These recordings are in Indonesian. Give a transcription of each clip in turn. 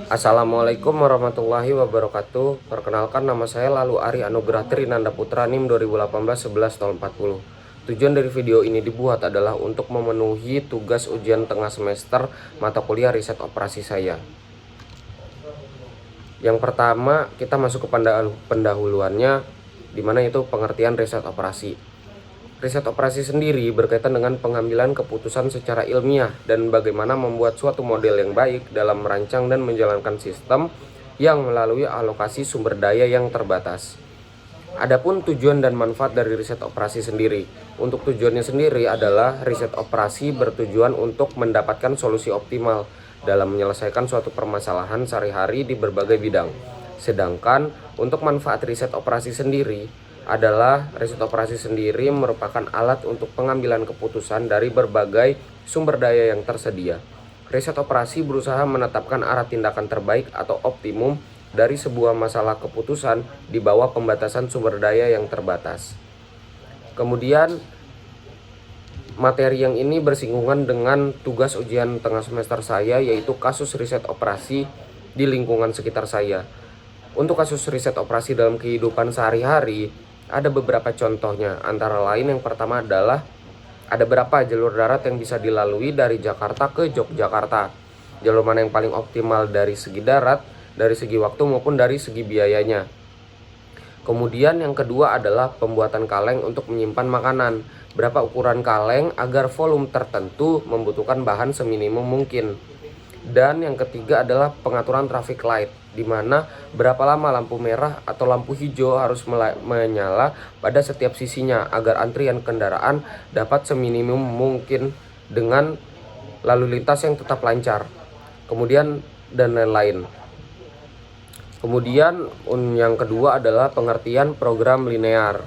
Assalamualaikum warahmatullahi wabarakatuh. Perkenalkan, nama saya Lalu Ari Anugrah Trinanda Putra, NIM 2018-11-40. Tujuan dari video ini dibuat adalah untuk memenuhi tugas ujian tengah semester mata kuliah riset operasi saya. Yang pertama, kita masuk ke pendahuluannya, dimana itu pengertian riset operasi. Riset operasi sendiri berkaitan dengan pengambilan keputusan secara ilmiah dan bagaimana membuat suatu model yang baik dalam merancang dan menjalankan sistem yang melalui alokasi sumber daya yang terbatas. Adapun tujuan dan manfaat dari riset operasi sendiri. Untuk tujuannya sendiri adalah riset operasi bertujuan untuk mendapatkan solusi optimal dalam menyelesaikan suatu permasalahan sehari-hari di berbagai bidang. Sedangkan untuk manfaat riset operasi sendiri adalah riset operasi sendiri merupakan alat untuk pengambilan keputusan dari berbagai sumber daya yang tersedia. Riset operasi berusaha menetapkan arah tindakan terbaik atau optimum dari sebuah masalah keputusan di bawah pembatasan sumber daya yang terbatas. Kemudian materi yang ini bersinggungan dengan tugas ujian tengah semester saya, yaitu kasus riset operasi di lingkungan sekitar saya. Untuk kasus riset operasi dalam kehidupan sehari-hari, ada beberapa contohnya, antara lain yang pertama adalah ada berapa jalur darat yang bisa dilalui dari Jakarta ke Yogyakarta. Jalur mana yang paling optimal dari segi darat, dari segi waktu maupun dari segi biayanya. Kemudian yang kedua adalah pembuatan kaleng untuk menyimpan makanan. Berapa ukuran kaleng agar volume tertentu membutuhkan bahan seminimum mungkin. Dan yang ketiga adalah pengaturan traffic light, di mana berapa lama lampu merah atau lampu hijau harus menyala pada setiap sisinya agar antrian kendaraan dapat seminimum mungkin dengan lalu lintas yang tetap lancar. Kemudian dan lain-lain. Kemudian yang kedua adalah pengertian program linear.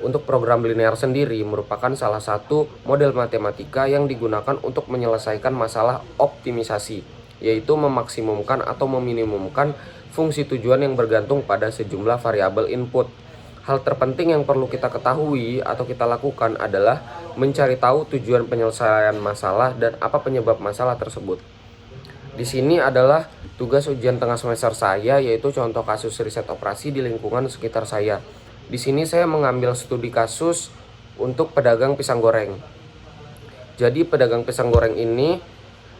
Untuk program linear sendiri merupakan salah satu model matematika yang digunakan untuk menyelesaikan masalah optimisasi, yaitu memaksimumkan atau meminimumkan fungsi tujuan yang bergantung pada sejumlah variabel input. Hal terpenting yang perlu kita ketahui atau kita lakukan adalah mencari tahu tujuan penyelesaian masalah dan apa penyebab masalah tersebut. Di sini adalah tugas ujian tengah semester saya, yaitu contoh kasus riset operasi di lingkungan sekitar saya. Di sini saya mengambil studi kasus untuk pedagang pisang goreng. Jadi pedagang pisang goreng ini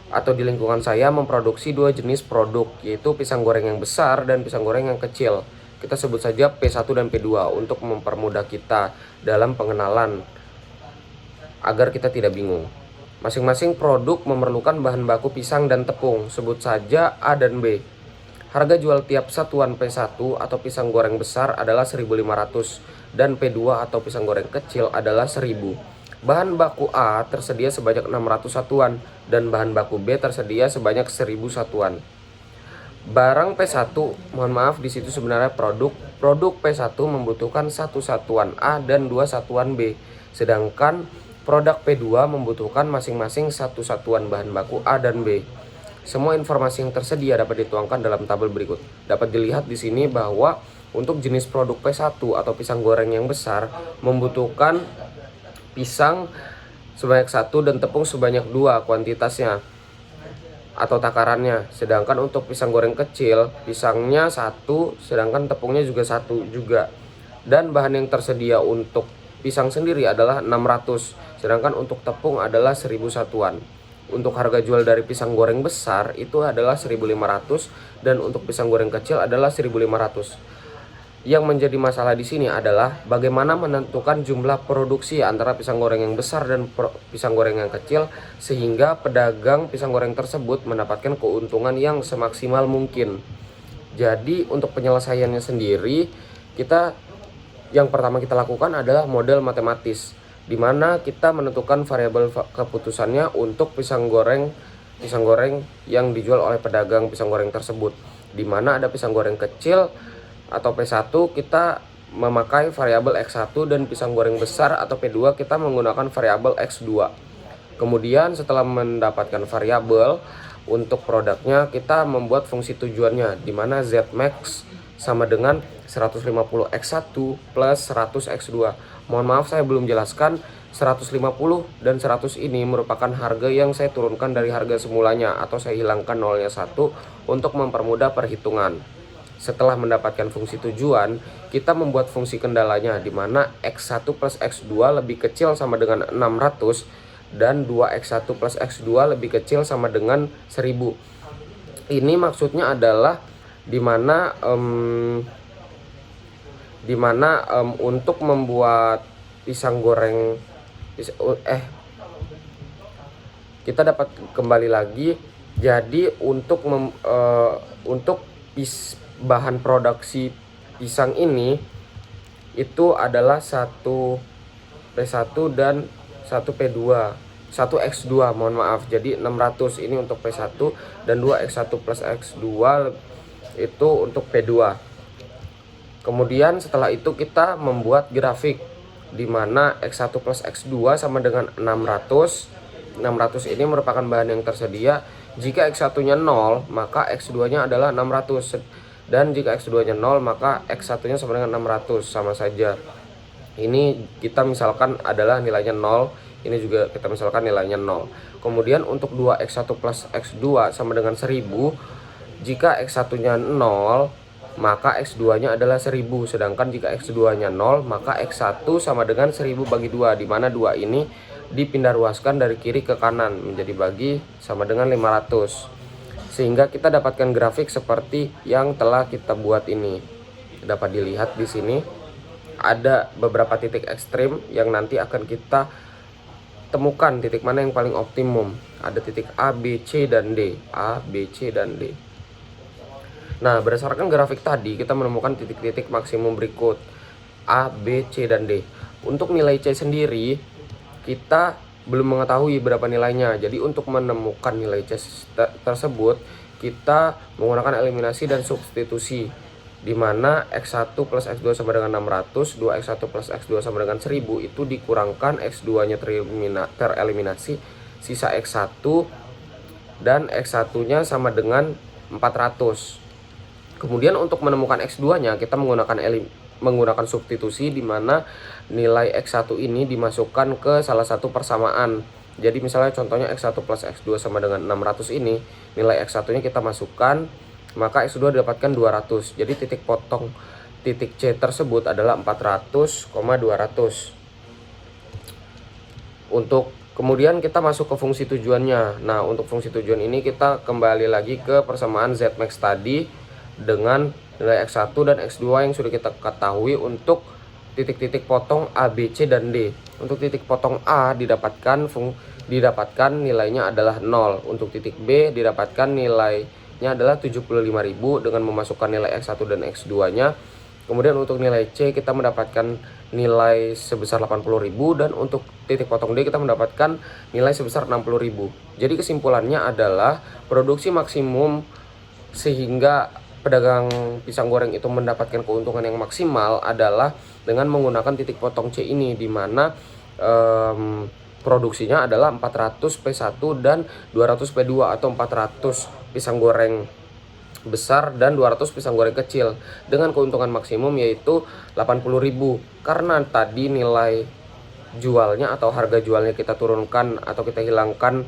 atau di lingkungan saya memproduksi dua jenis produk, yaitu pisang goreng yang besar dan pisang goreng yang kecil. Kita sebut saja P1 dan P2 untuk mempermudah kita dalam pengenalan agar kita tidak bingung. Masing-masing produk memerlukan bahan baku pisang dan tepung, sebut saja A dan B. Harga jual tiap satuan P1 atau pisang goreng besar adalah 1.500 dan P2 atau pisang goreng kecil adalah 1.000. Bahan baku A tersedia sebanyak 600 satuan dan bahan baku B tersedia sebanyak 1.000 satuan. Barang P1, mohon maaf di situ sebenarnya produk P1 membutuhkan 1 satuan A dan 2 satuan B. Sedangkan produk P2 membutuhkan masing-masing 1 satuan bahan baku A dan B. Semua informasi yang tersedia dapat dituangkan dalam tabel berikut. Dapat dilihat di sini bahwa untuk jenis produk P1 atau pisang goreng yang besar membutuhkan pisang sebanyak 1 dan tepung sebanyak 2 kuantitasnya atau takarannya. Sedangkan untuk pisang goreng kecil, pisangnya 1 sedangkan tepungnya juga 1 juga. Dan bahan yang tersedia untuk pisang sendiri adalah 600, sedangkan untuk tepung adalah 1.000 satuan. Untuk harga jual dari pisang goreng besar itu adalah 1.500 dan untuk pisang goreng kecil adalah 1.500. Yang menjadi masalah di sini adalah bagaimana menentukan jumlah produksi antara pisang goreng yang besar dan pisang goreng yang kecil sehingga pedagang pisang goreng tersebut mendapatkan keuntungan yang semaksimal mungkin. Jadi untuk penyelesaiannya sendiri, yang pertama kita lakukan adalah model matematis, di mana kita menentukan variabel keputusannya untuk pisang goreng yang dijual oleh pedagang pisang goreng tersebut. Di mana ada pisang goreng kecil atau P1 kita memakai variabel X1 dan pisang goreng besar atau P2 kita menggunakan variabel X2. Kemudian setelah mendapatkan variabel untuk produknya, kita membuat fungsi tujuannya, di mana Zmax sama dengan 150 X1 plus 100 X2. Mohon maaf saya belum jelaskan 150 dan 100 ini merupakan harga yang saya turunkan dari harga semulanya atau saya hilangkan nolnya 1 untuk mempermudah perhitungan. Setelah mendapatkan fungsi tujuan, kita membuat fungsi kendalanya di mana X1 plus X2 lebih kecil sama dengan 600 dan 2X1 plus X2 lebih kecil sama dengan 1000. Ini maksudnya adalah di mana untuk membuat pisang goreng kita dapat kembali lagi. Jadi untuk bahan produksi pisang ini itu adalah 1P1 dan 1P2 1X2 mohon maaf. Jadi 600 ini untuk P1 dan 2X1 plus X2 itu untuk P2. Kemudian setelah itu kita membuat grafik di mana X1 plus X2 sama dengan 600. 600 ini merupakan bahan yang tersedia. Jika X1-nya 0, maka X2-nya adalah 600. Dan jika X2-nya 0, maka X1-nya sama dengan 600, sama saja. Ini kita misalkan adalah nilainya 0, ini juga kita misalkan nilainya 0. Kemudian untuk 2X1 plus X2 sama dengan 1000, jika X1-nya 0, maka X2-nya adalah 1000. Sedangkan jika X2-nya 0, maka X1 sama dengan 1000 bagi 2, di mana 2 ini dipindah ruaskan dari kiri ke kanan menjadi bagi sama dengan 500. Sehingga kita dapatkan grafik seperti yang telah kita buat ini. Dapat dilihat di sini ada beberapa titik ekstrim yang nanti akan kita temukan titik mana yang paling optimum. Ada titik A, B, C, dan D. A, B, C, dan D. Nah, berdasarkan grafik tadi kita menemukan titik-titik maksimum berikut A, B, C, dan D. Untuk nilai C sendiri kita belum mengetahui berapa nilainya. Jadi untuk menemukan nilai C tersebut kita menggunakan eliminasi dan substitusi, di mana X1 plus X2 sama dengan 600, 2X1 plus X2 sama dengan 1000 itu dikurangkan X2-nya tereliminasi, sisa X1 dan X1-nya sama dengan 400. Kemudian untuk menemukan X2-nya kita menggunakan substitusi, di mana nilai X1 ini dimasukkan ke salah satu persamaan. Jadi misalnya contohnya X1 plus X2 sama dengan 600 ini, nilai X1-nya kita masukkan, maka X2 didapatkan 200. Jadi titik potong titik C tersebut adalah 400,200. Untuk kemudian kita masuk ke fungsi tujuannya. Nah, untuk fungsi tujuan ini kita kembali lagi ke persamaan Zmax tadi dengan nilai X1 dan X2 yang sudah kita ketahui untuk titik-titik potong A, B, C, dan D. Untuk titik potong A didapatkan nilainya adalah 0. Untuk titik B didapatkan nilainya adalah 75.000 dengan memasukkan nilai X1 dan X2-nya. Kemudian untuk nilai C kita mendapatkan nilai sebesar 80.000 dan untuk titik potong D kita mendapatkan nilai sebesar 60.000. Jadi kesimpulannya adalah produksi maksimum sehingga pedagang pisang goreng itu mendapatkan keuntungan yang maksimal adalah dengan menggunakan titik potong C ini, di mana produksinya adalah 400 P1 dan 200 P2 atau 400 pisang goreng besar dan 200 pisang goreng kecil dengan keuntungan maksimum yaitu 80.000. Karena tadi nilai jualnya atau harga jualnya kita turunkan atau kita hilangkan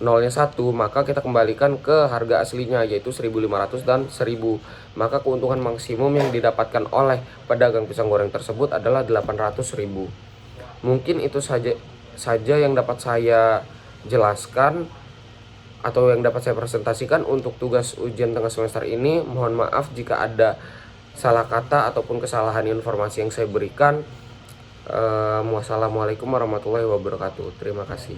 nolnya 1, maka kita kembalikan ke harga aslinya yaitu 1.500 dan 1.000. Maka keuntungan maksimum yang didapatkan oleh pedagang pisang goreng tersebut adalah 800.000. Mungkin itu saja yang dapat saya jelaskan atau yang dapat saya presentasikan untuk tugas ujian tengah semester ini. Mohon maaf jika ada salah kata ataupun kesalahan informasi yang saya berikan. Wassalamualaikum warahmatullahi wabarakatuh. Terima kasih.